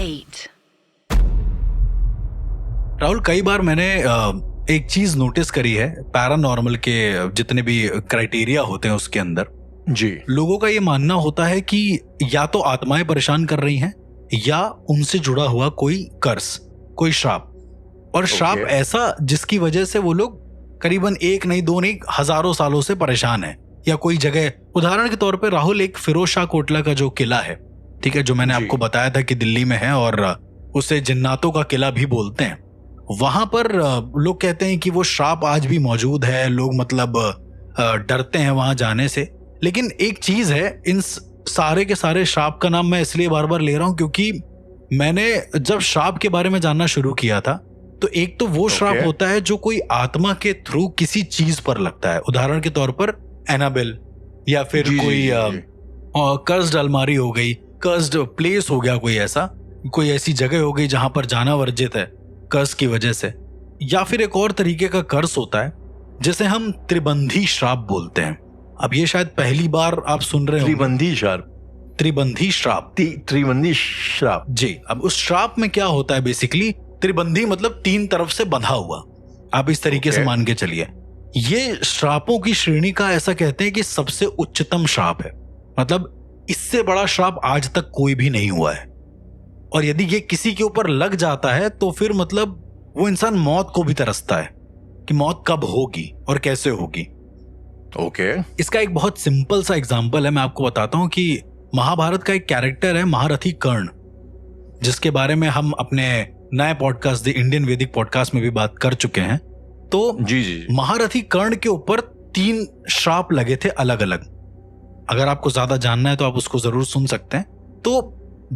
8. राहुल, कई बार मैंने एक चीज नोटिस करी है पैरानॉर्मल के जितने भी क्राइटेरिया होते हैं उसके अंदर जी, लोगों का ये मानना होता है कि या तो आत्माएं परेशान कर रही हैं या उनसे जुड़ा हुआ कोई कर्स, कोई श्राप, और श्राप ऐसा जिसकी वजह से वो लोग करीबन एक नहीं दो नहीं हजारों सालों से परेशान है। या कोई जगह, उदाहरण के तौर पे राहुल, एक फिरोज शाह कोटला का जो किला है, ठीक है, जो मैंने आपको बताया था कि दिल्ली में है और उसे जिन्नातों का किला भी बोलते हैं, वहां पर लोग कहते हैं कि वो श्राप आज भी मौजूद है। लोग मतलब डरते हैं वहां जाने से। लेकिन एक चीज है, इन सारे के सारे श्राप का नाम मैं इसलिए बार बार ले रहा हूं क्योंकि मैंने जब श्राप के बारे में जानना शुरू किया था तो एक तो वो श्राप होता है जो कोई आत्मा के थ्रू किसी चीज पर लगता है। उदाहरण के तौर पर एनाबेल, या फिर कोई कर्स्ड अलमारी हो गई, कर्स्ड प्लेस हो गया, कोई ऐसी जगह हो गई जहां पर जाना वर्जित है कर्स की वजह से। या फिर एक और तरीके का कर्स होता है जिसे हम त्रिबंधी श्राप बोलते हैं। अब ये शायद पहली बार आप सुन रहे हो। त्रिबंधी श्राप जी। अब उस श्राप में क्या होता है, बेसिकली त्रिबंधी मतलब तीन तरफ से बंधा हुआ, आप इस तरीके से मान के चलिए। ये श्रापों की श्रेणी का ऐसा कहते हैं कि सबसे उच्चतम श्राप है, मतलब इससे बड़ा श्राप आज तक कोई भी नहीं हुआ है। और यदि ये किसी के ऊपर लग जाता है तो फिर मतलब वो इंसान मौत को भी तरसता है कि मौत कब होगी और कैसे होगी। इसका एक बहुत सिंपल सा एग्जांपल है, मैं आपको बताता हूं कि महाभारत का एक कैरेक्टर है महारथी कर्ण, जिसके बारे में हम अपने नए पॉडकास्ट द इंडियन वैदिक पॉडकास्ट में भी बात कर चुके हैं। तो जी महारथी कर्ण के ऊपर 3 श्राप लगे थे अलग अलग। अगर आपको ज्यादा जानना है तो आप उसको जरूर सुन सकते हैं। तो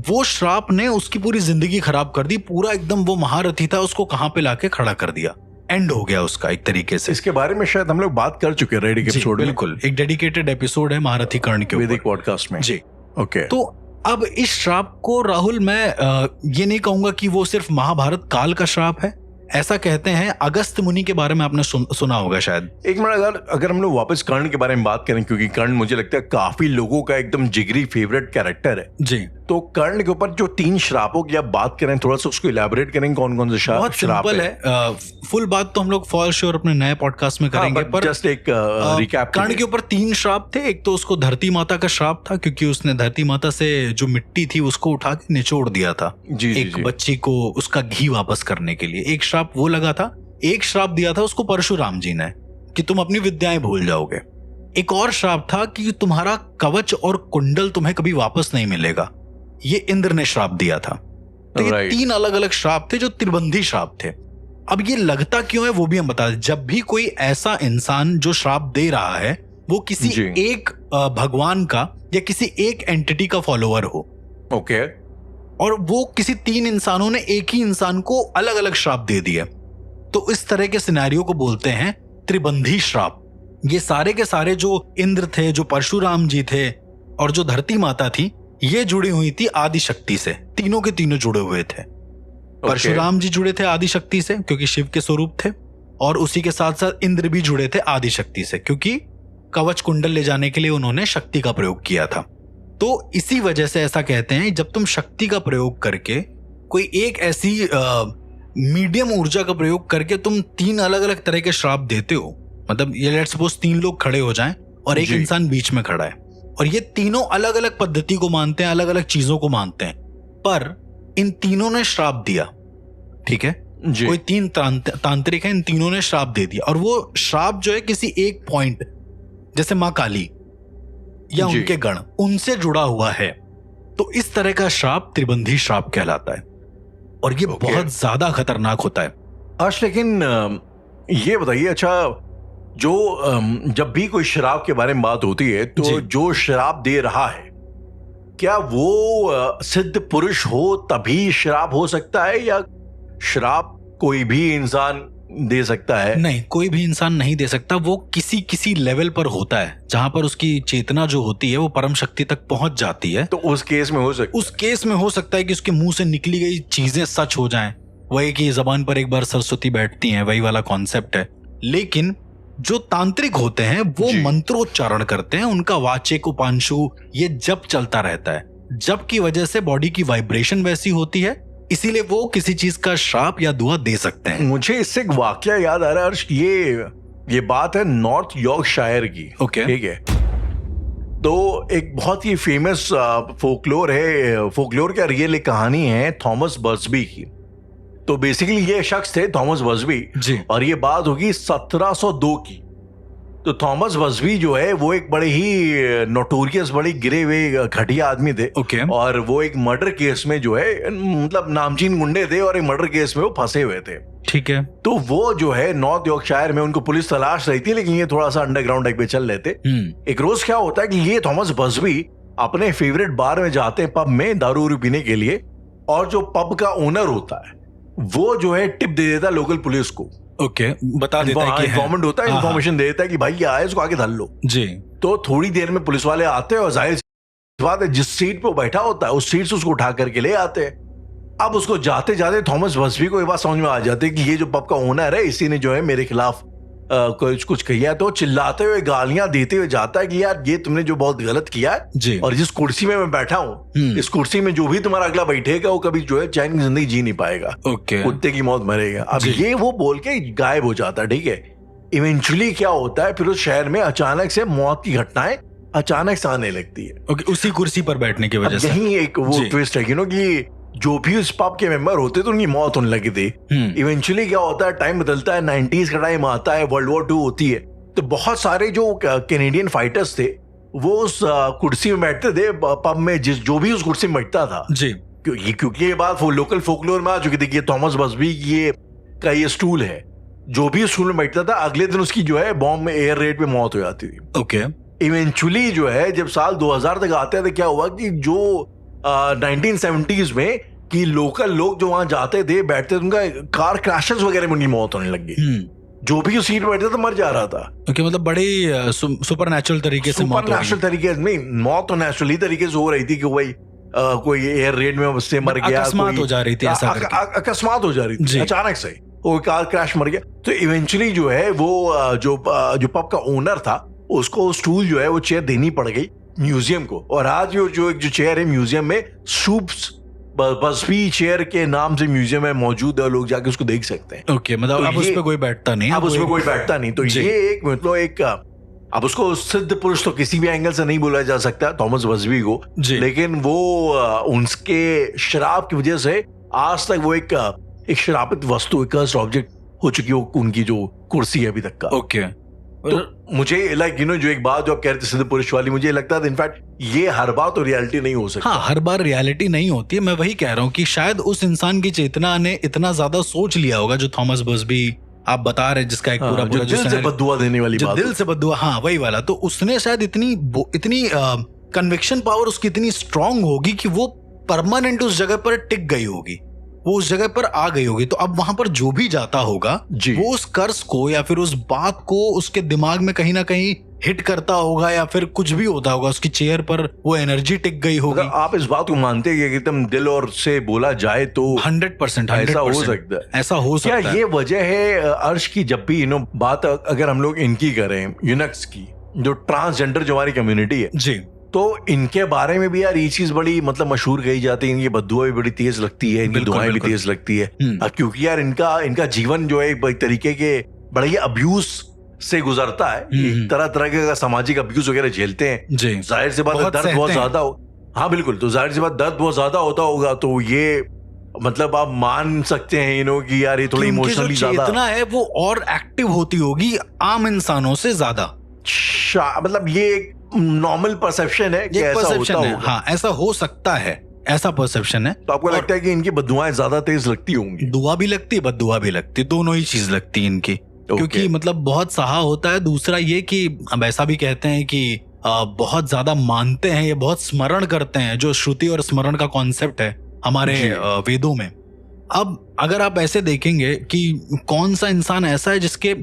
वो श्राप ने उसकी पूरी जिंदगी खराब कर दी। पूरा एकदम वो महारथी था, उसको कहां पे लाके खड़ा कर दिया, एंड हो गया उसका एक तरीके से। इसके बारे में शायद हम लोग बात कर चुके हैं एपिसोड में। बिल्कुल, एक डेडिकेटेड एपिसोड है महारथी कर्ण के वैदिक पॉडकास्ट में जी। तो अब इस श्राप को राहुल मैं ये नहीं कहूंगा कि वो सिर्फ महाभारत काल का श्राप है। ऐसा कहते हैं, अगस्त मुनि के बारे में आपने सुना होगा शायद। एक मिनट, अगर हम लोग वापस कर्ण के बारे में बात करें, क्योंकि कर्ण मुझे लगता है काफी लोगों का एकदम जिगरी फेवरेट कैरेक्टर है जी। तो कर्ण के ऊपर जो 3 श्रापों की आप बात करें, थोड़ा सा उसको इलैबोरेट करें, कौन कौन से श्राप? बहुत सिंपल है। फुल बात तो हम लोग फॉर श्योर अपने नए पॉडकास्ट में करेंगे, पर जस्ट एक रिकैप। कर्ण के ऊपर 3 श्राप थे। एक तो उसको धरती माता का श्राप था, क्योंकि उसने धरती माता से जो मिट्टी थी उसको उठा के निचोड़ दिया था एक बच्ची को उसका घी वापस करने के लिए। एक श्राप वो लगा था। एक श्राप दिया था उसको परशुराम जी ने कि तुम अपनी विद्याएं भूल जाओगे। एक और श्राप था कि तुम्हारा कवच और कुंडल तुम्हें कभी वापस नहीं मिलेगा, ये इंद्र ने श्राप दिया था। तो ये 3 अलग अलग श्राप थे जो त्रिबंधी श्राप थे। अब ये लगता क्यों है वो भी हम बता दें। जब भी कोई ऐसा इंसान जो श्राप दे रहा है वो किसी एक भगवान का या किसी एक एंटिटी का फॉलोअर हो, और वो किसी 3 इंसानों ने एक ही इंसान को अलग अलग श्राप दे दिया, तो इस तरह के सिनेरियो को बोलते हैं त्रिबंधी श्राप। ये सारे के सारे जो इंद्र थे, जो परशुराम जी थे और जो धरती माता थी, ये जुड़ी हुई थी आदि शक्ति से। तीनों के तीनों जुड़े हुए थे। परशुराम जी जुड़े थे आदि शक्ति से क्योंकि शिव के स्वरूप थे, और उसी के साथ साथ इंद्र भी जुड़े थे आदि शक्ति से क्योंकि कवच कुंडल ले जाने के लिए उन्होंने शक्ति का प्रयोग किया था। तो इसी वजह से ऐसा कहते हैं, जब तुम शक्ति का प्रयोग करके कोई एक ऐसी मीडियम ऊर्जा का प्रयोग करके तुम 3 अलग अलग तरह के श्राप देते हो, मतलब ये लेट्स सपोज 3 लोग खड़े हो जाएं और एक इंसान बीच में खड़ा है, और ये तीनों अलग अलग पद्धति को मानते हैं, अलग अलग चीजों को मानते हैं, पर इन तीनों ने श्राप दिया, ठीक है, कोई 3 तांत्रिक है, इन तीनों ने श्राप दे दिया, और वो श्राप जो है किसी एक पॉइंट, जैसे माँ काली या उनके गण, उनसे जुड़ा हुआ है। तो इस तरह का श्राप त्रिबंधी श्राप कहलाता है, और ये बहुत ज्यादा खतरनाक होता है। लेकिन ये बताइए, अच्छा, जो जब भी कोई श्राप के बारे में बात होती है तो जो श्राप दे रहा है, क्या वो सिद्ध पुरुष हो तभी श्राप हो सकता है, या श्राप कोई भी इंसान दे सकता है? नहीं, कोई भी इंसान नहीं दे सकता। वो किसी लेवल पर होता है जहां पर उसकी चेतना जो होती है वो परम शक्ति तक पहुंच जाती है। तो उस केस में हो सकता है कि उसके मुंह से निकली गई चीजें सच हो जाएं। वही कि जबान पर एक बार सरस्वती बैठती हैं, वही वाला कॉन्सेप्ट है। लेकिन जो तांत्रिक होते हैं वो मंत्रोच्चारण करते हैं, उनका वाचिक उपांशु ये जप चलता रहता है। जबकि वजह से बॉडी की वाइब्रेशन वैसी होती है, इसीलिए वो किसी चीज का श्राप या दुआ दे सकते हैं। मुझे इससे एक वाकया याद आ रहा है अर्श, ये बात है नॉर्थ यॉर्कशायर की। ओके, ठीक है। तो एक बहुत ही फेमस फोकलोर है, फोकलोर क्या रियल एक कहानी है थॉमस बर्सबी की। तो बेसिकली ये शख्स थे थॉमस बर्सबी जी, और ये बात होगी 1702 की। तो थॉमस बर्सबी जो है वो एक बड़े ही नोटोरियस, बड़े गिरे हुए घटिया आदमी थे। ओके, और वो एक मर्डर केस में जो है मतलब नामचीन गुंडे थे और एक मर्डर केस में वो फंसे हुए थे। ठीक है। तो वो जो है नॉर्थ यॉर्कशायर में उनको पुलिस तलाश रही थी, लेकिन ये थोड़ा सा अंडरग्राउंड टाइप पे चल रहे थे। एक रोज क्या होता है कि ये थॉमस बर्सबी अपने फेवरेट बार में जाते हैं, पब में दारू वारू पीने के लिए, और जो पब का ओनर होता है वो जो है टिप दे देता है लोकल पुलिस को। ओके, बता देता है कि इन्फॉर्मेंट होता है, इन्फॉर्मेशन दे देता है कि भाई ये आया, इसको आगे धर लो जी। तो थोड़ी देर में पुलिस वाले आते हैं और जाहिर सी बात है जिस सीट पे बैठा होता है उस सीट से उसको उठा करके ले आते हैं। अब उसको जाते जाते थॉमस बर्सबी को ये बात समझ में आ जाती है कि ये जो पब का ओनर है इसी ने जो है मेरे खिलाफ कुछ किया है। तो चिल्लाते हुए गालियां देते हुए जाता है कि यार ये तुमने जो बहुत गलत किया है जी, और जिस कुर्सी में मैं बैठा हूँ इस कुर्सी में जो भी तुम्हारा अगला बैठेगा वो कभी जो है चैन की जिंदगी जी नहीं पाएगा, ओके, कुत्ते की मौत मरेगा। अब ये वो बोल के गायब हो जाता है। ठीक है। इवेंचुअली क्या होता है फिर उस शहर में अचानक से मौत की घटनाएं अचानक से आने लगती है। ओके, उसी कुर्सी पर बैठने की वजह से। यही एक वो ट्विस्ट है कि जो भी उस पब के मेंबर होते तो उनकी मौत होने लगी थी। इवेंचुअली क्या होता है, टाइम बदलता है, 90s का टाइम आता है, वर्ल्ड वॉर 2 होती है, तो बहुत सारे जो कैनेडियन फाइटर्स थे वो उस कुर्सी में बैठते थे पब में, जो भी उस कुर्सी में बैठता था जी, क्योंकि ये बात लोकल फोकलोर में आ चुकी थी कि थॉमस बर्सबी का ये स्टूल है, जो भी स्टूल में बैठता था अगले दिन उसकी जो है बॉम्ब में एयर रेड पे मौत हो जाती थी। ओके, इवेंचुअली जो है जब साल 2000 तक आते थे क्या हुआ कि जो 1970s में कि लोकल लोग जो वहां जाते थे बैठते थे उनका कार क्रैशेस वगैरह में उनकी मौत होने लगी। जो भी उस सीट में बैठता था मर जा रहा था। ओके, मतलब बड़ी सुपर नेचुरल तरीके से मौत, सुपर नेचुरल तरीके नहीं, मौत तो नेचुरली तरीके से हो रही थी कि भाई कोई एयर रेड में उससे मर गया, अकस्मात हो जा रही थी, ऐसा अकस्मात हो जा रही थी, अचानक से वो कार क्रैश मर गया। तो इवेंचुअली जो है वो जो पब का ओनर था उसको स्टूल जो है वो चेयर देनी पड़ गई म्यूजियम को, और आज जो चेयर है म्यूजियम में सूप्स बर्सबी चेयर के नाम से म्यूजियम में मौजूद है, लोग जाके उसको देख सकते हैं। ओके, मतलब तो अब उस पे कोई बैठता नहीं, अब उसमें कोई बैठता नहीं। तो ये एक मतलब एक अब उसको सिद्ध पुरुष तो किसी भी एंगल से नहीं बोला जा सकता थॉमस बर्सबी को, लेकिन वो उनके शराब की वजह से आज तक वो एक शराबित वस्तु, एक कर्स्ड ऑब्जेक्ट हो चुकी है उनकी जो कुर्सी है अभी तक का। ओके, तो मुझे जो एक बात जो आप कह रहे थे सिद्ध पुरुष वाली, मुझे लगता है इनफैक्ट ये हर बार तो रियलिटी नहीं हो सकती। हाँ, हर बार रियलिटी नहीं होती है। मैं वही कह रहा हूँ कि शायद उस इंसान की चेतना ने इतना ज्यादा सोच लिया होगा, जो थॉमस बर्सबी आप बता रहे जिसका एक पूरा जो दिल से बद्दुआ देने वाली बात, दिल से बद्दुआ, हाँ वही वाला। तो उसने शायद इतनी कन्विक्शन पावर उसकी इतनी स्ट्रांग होगी कि वो परमानेंट उस जगह पर टिक गई होगी, वो उस जगह पर आ गई होगी। तो अब वहां पर जो भी जाता होगा वो उस कर्स को या फिर उस बात को उसके दिमाग में कहीं ना कहीं हिट करता होगा, या फिर कुछ भी होता होगा, उसकी चेयर पर वो एनर्जी टिक गई होगी। आप इस बात को मानते हैं कि एकदम दिल और से बोला जाए तो 100% ऐसा हो सकता है? ऐसा हो सकता है। क्या ये वजह है अर्श की, जब भी बात अगर हम लोग इनकी करें, यूनक्स की, जो ट्रांसजेंडर जो हमारी कम्युनिटी है जी, तो इनके बारे में भी यार ये चीज बड़ी मतलब मशहूर कही जाती है, इनकी बद्दुआ भी बड़ी तेज लगती है, इनकी दुआएं भी तेज लगती है, क्योंकि यार इनका जीवन जो है एक तरीके के बड़ा ही अब्यूज से गुजरता है, तरह तरह के सामाजिक अब्यूज वगैरह झेलते हैं। जाहिर सी बात है दर्द बहुत ज्यादा हो, हाँ बिल्कुल, तो जाहिर सी बात दर्द बहुत ज्यादा होता होगा, तो ये मतलब आप मान सकते हैं कि यार ये थोड़ी इमोशनली ज्यादा चेतना है वो और एक्टिव होती होगी आम इंसानों से ज्यादा। मतलब ये एक नॉर्मल परसेप्शन है कि ऐसा होता होगा। हाँ, ऐसा हो सकता है, ऐसा परसेप्शन है। तो आपको लगता है कि इनकी बद्दुआएं ज्यादा तेज लगती होंगी? दुआ भी लगती है, बद्दुआ भी लगती है, दोनों ही चीज लगती है इनकी, क्योंकि मतलब बहुत सहा होता है। दूसरा ये कि अब ऐसा भी कहते हैं कि बहुत ज्यादा मानते हैं, ये बहुत स्मरण करते हैं, जो श्रुति और स्मरण का कॉन्सेप्ट है हमारे वेदों में। अब अगर आप ऐसे देखेंगे कि कौन सा इंसान ऐसा है जिसके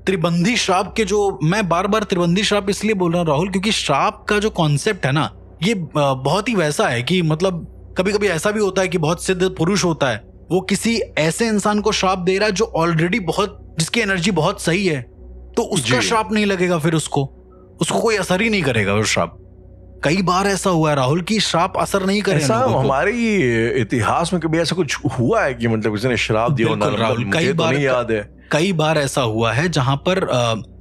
त्रिबंधी श्राप के, जो मैं बार बार त्रिबंधी श्राप इसलिए बोल रहा हूँ राहुल, क्योंकि श्राप का जो कॉन्सेप्ट है ना, ये बहुत ही वैसा है कि मतलब कभी कभी ऐसा भी होता है कि बहुत सिद्ध पुरुष होता है, वो किसी ऐसे इंसान को श्राप दे रहा है जो ऑलरेडी जिसकी एनर्जी बहुत सही है, तो उसका श्राप नहीं लगेगा, फिर उसको कोई असर ही नहीं करेगा वो श्राप। कई बार ऐसा हुआ है राहुल कि श्राप असर नहीं करे ऐसा लोगों को। हमारे इतिहास में कभी ऐसा कुछ हुआ है कि मतलब किसी ने श्राप दिया? बिल्कुल राहुल, कई बार नहीं याद है। कई बार ऐसा हुआ है जहां पर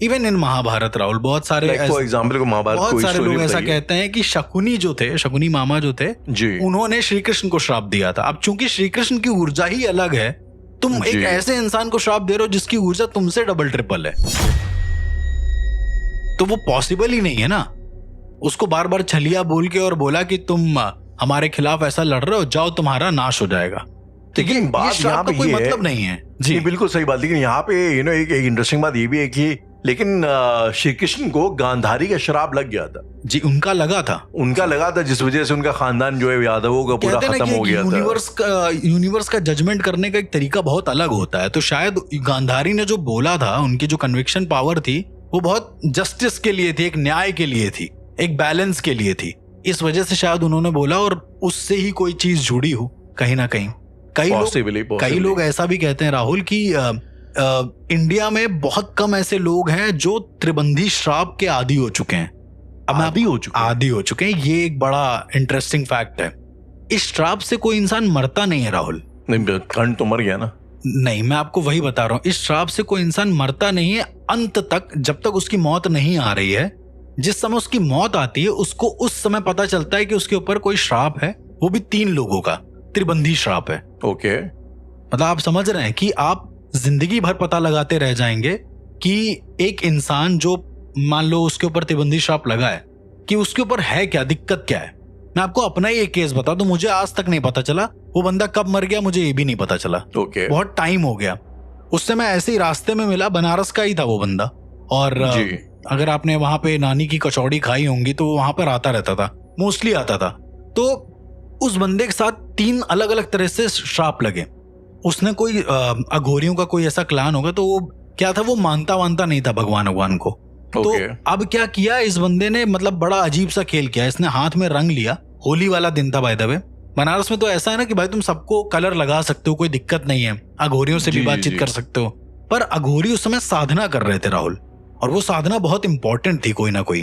इवन इन महाभारत राहुल बहुत सारे एग्जाम्पल को महाभारत बहुत सारे लोग ऐसा कहते हैं कि शकुनी जो थे, शकुनी मामा जो थे जी, उन्होंने श्री कृष्ण को श्राप दिया था। अब चूंकि श्री कृष्ण की ऊर्जा ही अलग है, तुम एक ऐसे इंसान को श्राप दे रहे हो जिसकी ऊर्जा तुमसे डबल ट्रिपल है, तो वो पॉसिबल ही नहीं है ना। उसको बार बार छलिया बोल के और बोला कि तुम हमारे खिलाफ ऐसा लड़ रहे हो, जाओ तुम्हारा नाश हो जाएगा। लेकिन बात यहाँ पे कोई मतलब नहीं है जी, बिल्कुल सही बात। लेकिन यहाँ पे एक इंटरेस्टिंग बात ये भी है कि लेकिन श्री कृष्ण को गांधारी का श्राप लग गया था जी। उनका लगा था जिस वजह से उनका खानदान जो है यादवों का पूरा खत्म हो गया था। यूनिवर्स का जजमेंट करने का एक तरीका बहुत अलग होता है, तो शायद गांधारी ने जो बोला था, उनकी जो कन्विक्शन पावर थी वो बहुत जस्टिस के लिए थी, एक न्याय के लिए थी, एक बैलेंस के लिए थी। इस वजह से शायद उन्होंने बोला और उससे ही कोई चीज जुड़ी हो कहीं ना कहीं। कई लोग ऐसा भी कहते हैं राहुल कि इंडिया में बहुत कम ऐसे लोग हैं जो त्रिबंधी श्राप के आदी हो चुके हैं। आदी हो चुके हैं। ये एक बड़ा इंटरेस्टिंग फैक्ट है। इस श्राप से कोई इंसान मरता नहीं है राहुल। नहीं, खंड तो मर गया ना। नहीं, मैं आपको वही बता रहा हूँ, इस श्राप से कोई इंसान मरता नहीं है अंत तक, जब तक उसकी मौत नहीं आ रही है। जिस समय उसकी मौत आती है उसको उस समय पता चलता है कि उसके ऊपर कोई श्राप है, वो भी 3 लोगों का त्रिबंधी श्राप है। ओके, मतलब आप समझ रहे हैं कि आप जिंदगी भर पता लगाते रह जाएंगे कि एक इंसान जो मान लो उसके ऊपर त्रिबंधी श्राप लगा है, कि उसके ऊपर है क्या, दिक्कत क्या है। मैं आपको अपना ही एक केस बता दूं, मुझे आज तक नहीं पता चला वो बंदा कब मर गया, मुझे ये भी नहीं पता चला। बहुत टाइम हो गया। उससे मैं ऐसे ही रास्ते में मिला, बनारस का ही था वो बंदा, और अगर आपने वहां पे नानी की कचौड़ी खाई होंगी तो वहां पर आता रहता था, मोस्टली आता था। तो उस बंदे के साथ 3 अलग अलग तरह से श्राप लगे। उसने कोई अघोरियों का कोई ऐसा क्लान होगा, तो वो क्या था, वो मानता नहीं था भगवान को। तो अब क्या किया इस बंदे ने, मतलब बड़ा अजीब सा खेल किया। इसने हाथ में रंग लिया, होली वाला दिन था बाय द वे। बनारस में तो ऐसा है ना कि भाई तुम सबको कलर लगा सकते हो, कोई दिक्कत नहीं है, अघोरियों से भी बातचीत कर सकते हो। पर अघोरी उस समय साधना कर रहे थे राहुल, और वो साधना बहुत इंपॉर्टेंट थी कोई ना कोई,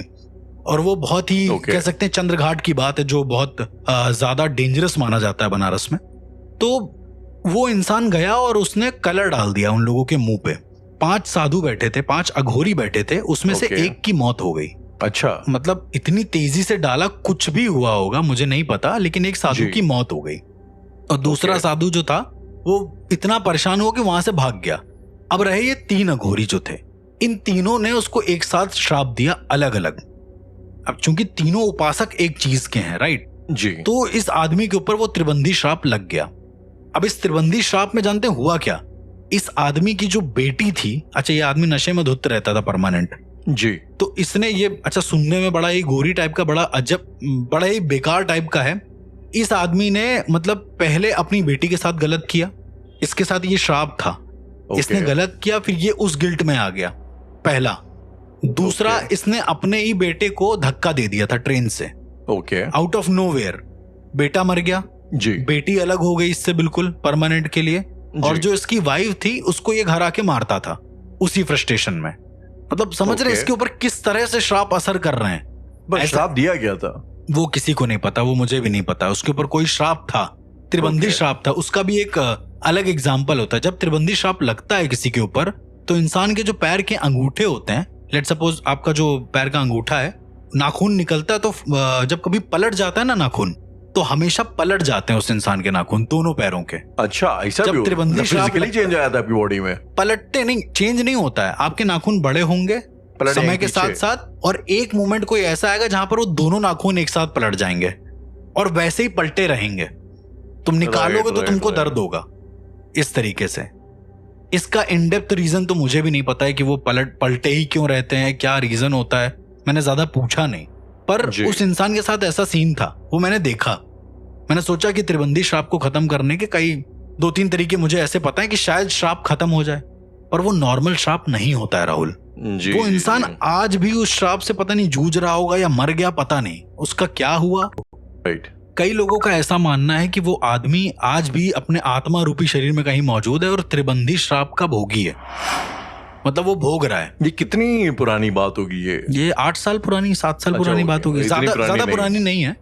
और वो बहुत ही कह सकते हैं चंद्रघाट की बात है, जो बहुत ज्यादा डेंजरस माना जाता है बनारस में। तो वो इंसान गया और उसने कलर डाल दिया उन लोगों के मुंह पे। 5 साधु बैठे थे, 5 अघोरी बैठे थे, उसमें से एक की मौत हो गई। अच्छा, मतलब इतनी तेजी से डाला, कुछ भी हुआ होगा मुझे नहीं पता, लेकिन एक साधु की मौत हो गई। और दूसरा साधु जो था वो इतना परेशान हुआ कि वहां से भाग गया। अब रहे ये 3 अघोरी जो थे, इन तीनों ने उसको एक साथ श्राप दिया अलग अलग। अब चूंकि तीनों उपासक एक चीज के हैं, राइट जी, तो इस आदमी के ऊपर वो त्रिबंधी श्राप लग गया। अब इस त्रिबंधी श्राप में जानते हैं हुआ क्या, इस आदमी की जो बेटी थी, अच्छा ये आदमी नशे में धुत रहता था परमानेंट जी, तो इसने ये, अच्छा सुनने में बड़ा ही गोरी टाइप का, बड़ा अजब, बड़ा ही बेकार टाइप का है। इस आदमी ने मतलब पहले अपनी बेटी के साथ गलत किया, इसके साथ ये श्राप था, इसने गलत किया, फिर ये उस गिल्ट में आ गया, पहला। दूसरा, इसने अपने ही बेटे को धक्का दे दिया था ट्रेन से, आउट ऑफ नोवेयर, बेटा मर गया जी, बेटी अलग हो गई इससे बिल्कुल परमानेंट के लिए, और जो इसकी वाइफ थी उसको ये घर आके मारता था उसी फ्रस्ट्रेशन में। मतलब समझ रहे इसके ऊपर किस तरह से श्राप असर कर रहे हैं। बस श्राप दिया गया था, वो किसी को नहीं पता, वो मुझे भी नहीं पता। उसके ऊपर कोई श्राप था, त्रिबंधी श्राप था। उसका भी एक अलग एग्जाम्पल होता है। जब त्रिबंधी श्राप लगता है किसी के ऊपर, तो इंसान के जो पैर के अंगूठे होते हैं, लेट सपोज आपका जो पैर का अंगूठा है, नाखून निकलता है, तो जब कभी पलट जाता है ना नाखून, तो हमेशा पलट जाते हैं उस इंसान के नाखून दोनों पैरों के। अच्छा, ऐसा जब त्रिबंधी श्राप चेंज आया था आपकी बॉडी में? पलटते नहीं, चेंज नहीं होता है, आपके नाखून बड़े होंगे समय के साथ साथ, और एक मोमेंट कोई ऐसा आएगा जहां पर वो दोनों नाखून एक साथ पलट जाएंगे और वैसे ही पलटे रहेंगे। तुम निकालोगे तो तुमको दर्द होगा इस तरीके से। इसका इन डेप्थ रीजन तो मुझे भी नहीं पता है कि वो पलटे ही क्यों रहते हैं, क्या रीजन होता है, मैंने ज्यादा पूछा नहीं। पर उस इंसान के साथ ऐसा सीन था, वो मैंने देखा। मैंने सोचा कि त्रिबंधी श्राप को खत्म करने के कई 2-3 तरीके मुझे ऐसे पता है कि शायद श्राप खत्म हो जाए, पर वो नॉर्मल श्राप नहीं होता है राहुल। वो इंसान आज भी उस श्राप से पता नहीं जूझ रहा होगा या मर गया, पता नहीं उसका क्या हुआ। कई लोगों का ऐसा मानना है कि वो आदमी आज भी अपने आत्मा रूपी शरीर में कहीं मौजूद है और त्रिबंधी श्राप का भोगी है। मतलब वो भोग रहा है। ये कितनी पुरानी बात होगी? ये 8 साल पुरानी, 7 साल पुरानी बात होगी, ज्यादा पुरानी नहीं है।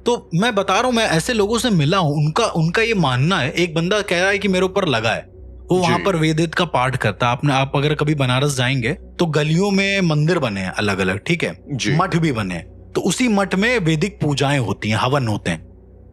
तो मैं बता रहा हूँ, मैं ऐसे लोगों से मिला हूँ, उनका ये मानना है। एक बंदा कह रहा है कि मेरे ऊपर लगा है, वो वहां पर वेदित का पाठ करता है। आप अगर कभी बनारस जाएंगे तो गलियों में मंदिर बने हैं अलग अलग, ठीक है, मठ भी बने हैं। तो उसी मठ में वैदिक पूजाएं होती हैं, हवन होते हैं,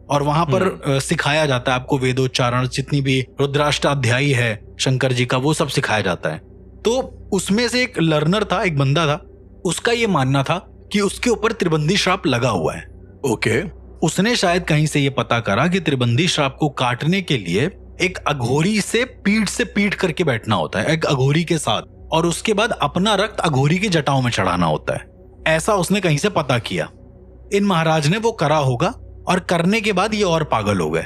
और वहां पर सिखाया जाता है आपको वेदोच्चारण, जितनी भी रुद्राष्टाध्यायी है शंकर जी का, वो सब सिखाया जाता है। तो उसमें से एक लर्नर था, एक बंदा था, उसका ये मानना था कि उसके ऊपर त्रिबंदी श्राप लगा हुआ है। ओके। उसने शायद कहीं से ये पता करा कि त्रिबंदी श्राप को काटने के लिए एक अघोरी से पीठ करके बैठना होता है, एक अघोरी के साथ, और उसके बाद अपना रक्त अघोरी की जटाओं में चढ़ाना होता है। ऐसा उसने कहीं से पता किया। इन महाराज ने वो करा होगा, और करने के बाद ये और पागल हो गए।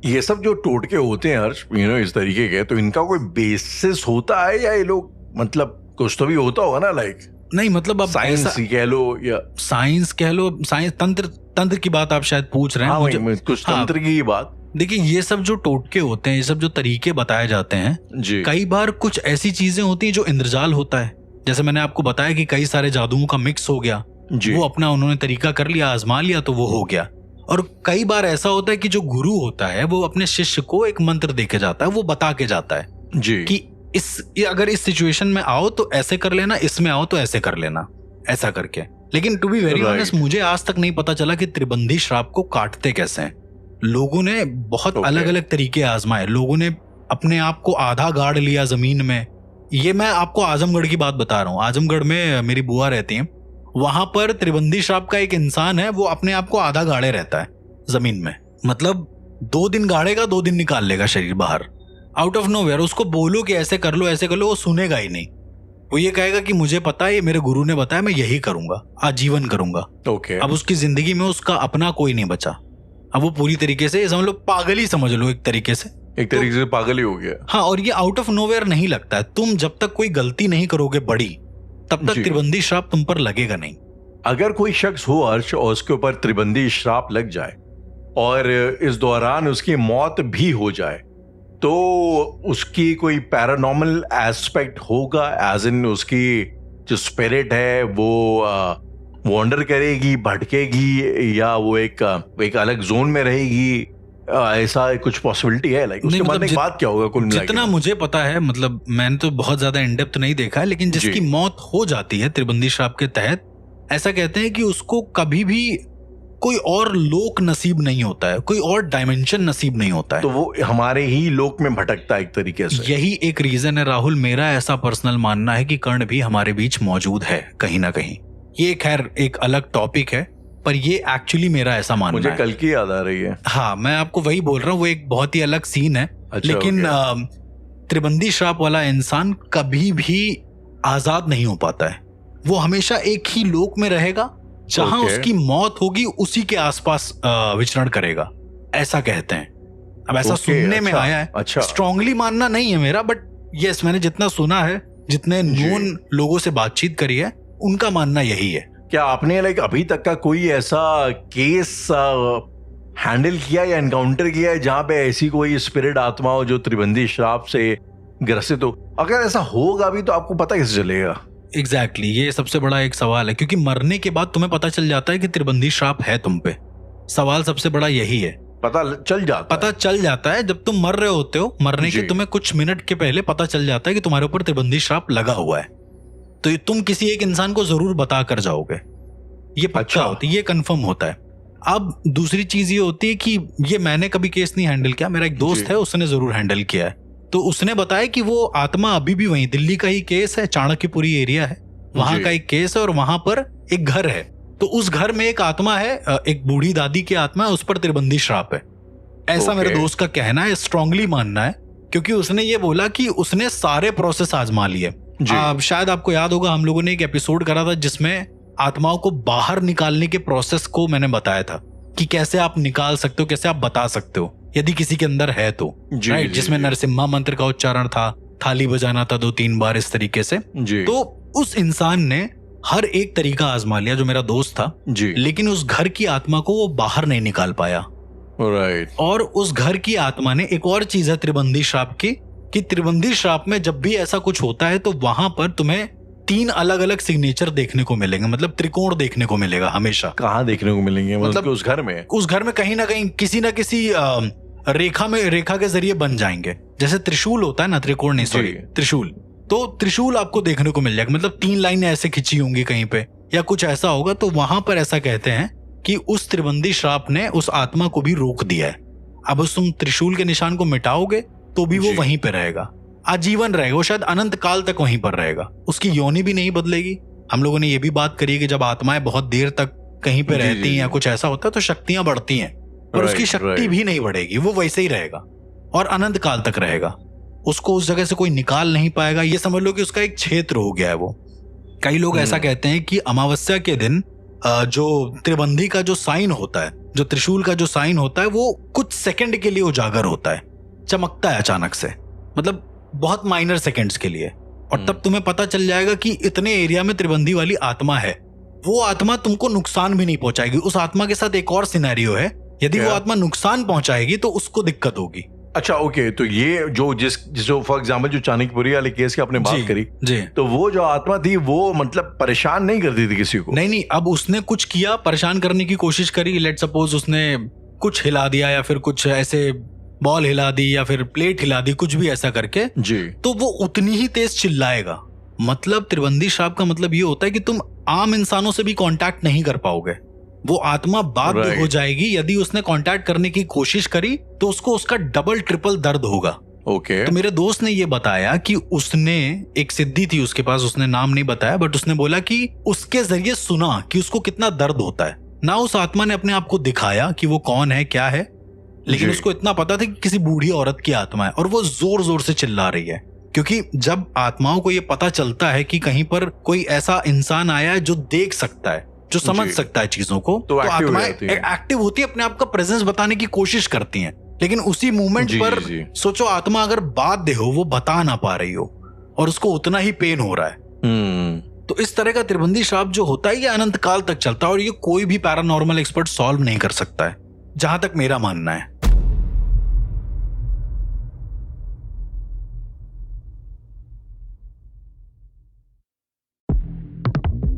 ये सब जो टोटके होते हैं हर्ष, इस तरीके के, तो इनका कोई बेसिस होता है या ये लोग, मतलब कुछ तो भी होता होगा ना, लाइक नहीं, मतलब अब साइंस कह लो या साइंस तंत्र की बात आप शायद पूछ रहे हैं। मुझे कुछ तंत्र की बात। देखिए, ये सब जो टोटके होते हैं, ये सब जो तरीके बताए जाते हैं, कई बार कुछ ऐसी चीजें होती हैं जो इंद्रजाल होता है। जैसे मैंने आपको बताया कि कई सारे जादुओं का मिक्स हो गया, वो अपना उन्होंने तरीका कर लिया, आजमा लिया, तो वो हो गया। और कई बार ऐसा होता है कि जो गुरु होता है वो अपने शिष्य को एक मंत्र दे के जाता है, वो बता के जाता है कि अगर इस सिचुएशन में आओ तो ऐसे कर लेना, इसमें आओ तो ऐसे कर लेना, ऐसा करके। लेकिन टू बी वेरी ऑनेस्ट, मुझे आज तक नहीं पता चला कि त्रिबंदी श्राप को काटते कैसे हैं। लोगों ने बहुत अलग अलग तरीके आजमाए। लोगों ने अपने आप को आधा गाड़ लिया जमीन में। ये मैं आपको आजमगढ़ की बात बता रहा हूँ। आजमगढ़ में मेरी बुआ रहती है, वहां पर त्रिबंदी श्राप का एक इंसान है, वो अपने आप को आधा गाड़े रहता है जमीन में। मतलब 2 दिन गाड़ेगा, 2 दिन निकाल लेगा शरीर बाहर, आउट ऑफ नोवेयर। उसको बोलो कि ऐसे कर लो, ऐसे कर लो, वो सुनेगा ही नहीं। वो ये कहेगा कि मुझे पता है, ये मेरे गुरु ने बताया, मैं यही करूंगा, आजीवन करूंगा। अब उसकी जिंदगी में उसका अपना कोई नहीं बचा। अब वो पूरी तरीके से समझ लो पागल ही समझ लो, एक तरीके से पागल ही हो गया। हाँ, और ये आउट ऑफ नोवेयर नहीं लगता है। तुम जब तक कोई गलती नहीं करोगे बड़ी, तब तक त्रिबंदी श्राप तुम पर लगेगा नहीं। अगर कोई शख्स हो हर्ष और उसके ऊपर त्रिबंदी श्राप लग जाए और इस दौरान उसकी मौत भी हो जाए, तो उसकी कोई पैरानॉर्मल एस्पेक्ट होगा, एज इन उसकी जो स्पिरिट है वो वॉन्डर करेगी, भटकेगी, या वो एक अलग जोन में रहेगी? ऐसा कुछ पॉसिबिलिटी है? लाइक उसके बाद एक बात क्या होगा? कुल जितना मुझे पता है, मतलब मैंने तो बहुत ज्यादा इन डेप्थ नहीं देखा है, लेकिन जिसकी मौत हो जाती है त्रिबंदी श्राप के तहत, ऐसा कहते हैं कि उसको कभी भी कोई और लोक नसीब नहीं होता है, कोई और डायमेंशन नसीब नहीं होता है। तो वो हमारे ही लोक में भटकता है एक तरीके से। यही एक रीजन है राहुल, मेरा ऐसा पर्सनल मानना है कि कर्ण भी हमारे बीच मौजूद है कहीं ना कहीं। ये खैर एक अलग टॉपिक है, पर ये एक्चुअली मेरा ऐसा मानना है। मुझे कल की याद आ रही है। हाँ, मैं आपको वही बोल रहा हूँ, वो एक बहुत ही अलग सीन है। लेकिन त्रिबंदी श्राप वाला इंसान कभी भी आजाद नहीं हो पाता है। वो हमेशा एक ही लोक में रहेगा, जहां उसकी मौत होगी उसी के आसपास विचरण करेगा, ऐसा कहते हैं। अब ऐसा सुनने में आया है, स्ट्रांगली मानना नहीं है मेरा, बट यस, मैंने जितना सुना है, जितने नोन लोगों से बातचीत करी है, उनका मानना यही है। क्या आपने अभी तक का कोई ऐसा केस हैंडल किया या एनकाउंटर किया है जहां पे ऐसी कोई स्पिरिट आत्मा हो जो त्रिबंदी श्राप से ग्रसित हो? अगर ऐसा होगा भी तो आपको पता कैसे चलेगा? एग्जैक्टली, ये सबसे बड़ा एक सवाल है, क्योंकि मरने के बाद तुम्हें पता चल जाता है कि त्रिबंदी श्राप है तुम पे। सवाल सबसे बड़ा यही है। पता चल जाता है जब तुम मर रहे होते हो, मरने के तुम्हें कुछ मिनट के पहले पता चल जाता है कि तुम्हारे ऊपर त्रिबंदी श्राप लगा हुआ है। तो तुम किसी एक इंसान को जरूर बता कर जाओगे, ये पक्का होता है, ये कंफर्म होता है। अब दूसरी चीज ये होती है कि ये मैंने कभी केस नहीं हैंडल किया, मेरा एक दोस्त है, उसने जरूर हैंडल किया है। तो उसने बताया कि वो आत्मा अभी भी वहीं, दिल्ली का ही केस है, चाणक्यपुरी एरिया है, वहां का एक केस है, और वहां पर एक घर है। तो उस घर में एक आत्मा है, एक बूढ़ी दादी की आत्मा है, उस पर त्रिबंदी श्राप है, ऐसा मेरे दोस्त का कहना है, स्ट्रांगली मानना है। क्योंकि उसने ये बोला कि उसने सारे प्रोसेस आजमा लिए। शायद आपको याद होगा, हम लोगों ने एक एपिसोड करा था जिसमें आत्माओं को बाहर निकालने के प्रोसेस को मैंने बताया था कि कैसे आप निकाल सकते हो, कैसे आप बता सकते हो यदि किसी के अंदर है तो, राइट? जिसमें नरसिम्हा मंत्र का उच्चारण था, थाली बजाना था 2-3 बार, इस तरीके से। तो उस इंसान ने हर एक तरीका आजमा लिया, जो मेरा दोस्त था, लेकिन उस घर की आत्मा को वो बाहर नहीं निकाल पाया। राइट। और उस घर की आत्मा ने, एक और चीज है त्रिबंदी श्राप की, कि त्रिबंधी श्राप में जब भी ऐसा कुछ होता है तो वहां पर तुम्हें 3 अलग अलग सिग्नेचर देखने को मिलेंगे, मतलब त्रिकोण देखने को मिलेगा हमेशा। कहाँ देखने को मिलेंगे? मतलब उस घर में कहीं ना कहीं किसी ना किसी रेखा के जरिए बन जाएंगे। जैसे त्रिशूल होता है ना, त्रिकोण नहीं, सॉरी, त्रिशूल। तो त्रिशूल आपको देखने को मिल जाएगा, मतलब 3 लाइनें ऐसे खिंची होंगी कहीं पे या कुछ ऐसा होगा। तो वहां पर ऐसा कहते हैं कि उस त्रिबंधी श्राप ने उस आत्मा को भी रोक दिया है। अब उस तुम त्रिशूल के निशान को मिटाओगे तो भी वो वहीं पे रहेगा, आजीवन रहेगा, वो शायद अनंत काल तक वहीं पर रहेगा, उसकी योनि भी नहीं बदलेगी। हम लोगों ने ये भी बात करी है कि जब आत्माएं बहुत देर तक कहीं पे रहती हैं या कुछ ऐसा होता है तो शक्तियां बढ़ती हैं, पर उसकी शक्ति भी नहीं बढ़ेगी, वो वैसे ही रहेगा और अनंत काल तक रहेगा। उसको उस जगह से कोई निकाल नहीं पाएगा। ये समझ लो कि उसका एक क्षेत्र हो गया है वो। कई लोग ऐसा कहते हैं कि अमावस्या के दिन जो त्रिबंधी का जो साइन होता है, जो त्रिशूल का जो साइन होता है, वो कुछ सेकंड के लिए उजागर होता है, चमकता है अचानक से, मतलब बहुत माइनर सेकंड्स के लिए। और तब तुम्हें पता चल जाएगा कि इतने एरिया में त्रिबंधी वाली आत्मा है। वो आत्मा तुमको नुकसान भी नहीं पहुंचाएगी। उस आत्मा के साथ एक और सिनेरियो है, यदि वो आत्मा नुकसान पहुंचाएगी तो उसको दिक्कत होगी। अच्छा, ओके। तो ये जो फॉर एग्जाम्पल जो चाणक्यपुरी वाले केस की आपने बात करी जी, तो वो जो आत्मा थी वो मतलब परेशान नहीं करती थी किसी को? नहीं, अब उसने कुछ किया, परेशान करने की कोशिश करी। लेट सपोज उसने कुछ हिला दिया या फिर कुछ ऐसे बॉल हिला दी या फिर प्लेट हिला दी, कुछ भी ऐसा करके जी, तो वो उतनी ही तेज चिल्लाएगा। मतलब त्रिबंधी श्राप का मतलब ये होता है कि तुम आम इंसानों से भी कांटेक्ट नहीं कर पाओगे। वो आत्मा बाध्य हो जाएगी, यदि उसने कांटेक्ट करने की कोशिश करी तो उसको उसका डबल ट्रिपल दर्द होगा। ओके। तो मेरे दोस्त ने ये बताया कि उसने एक सिद्धि थी उसके पास, उसने नाम नहीं बताया, बट उसने बोला कि उसके जरिए सुना कि उसको कितना दर्द होता है। ना उस आत्मा ने अपने आप को दिखाया कि वो कौन है क्या है, लेकिन उसको इतना पता था कि किसी बूढ़ी औरत की आत्मा है और वो जोर जोर से चिल्ला रही है। क्योंकि जब आत्माओं को ये पता चलता है कि कहीं पर कोई ऐसा इंसान आया है जो देख सकता है, जो समझ सकता है चीजों को, तो आत्माएं एक्टिव होती है, अपने आप का प्रेजेंस बताने की कोशिश करती हैं। लेकिन उसी मूवमेंट पर सोचो आत्मा अगर बाध्य हो, वो बता ना पा रही हो और उसको उतना ही पेन हो रहा है। तो इस तरह का त्रिबंधी श्राप जो होता है ये अनंत काल तक चलता है और ये कोई भी पैरानॉर्मल एक्सपर्ट सॉल्व नहीं कर सकता है, जहां तक मेरा मानना है।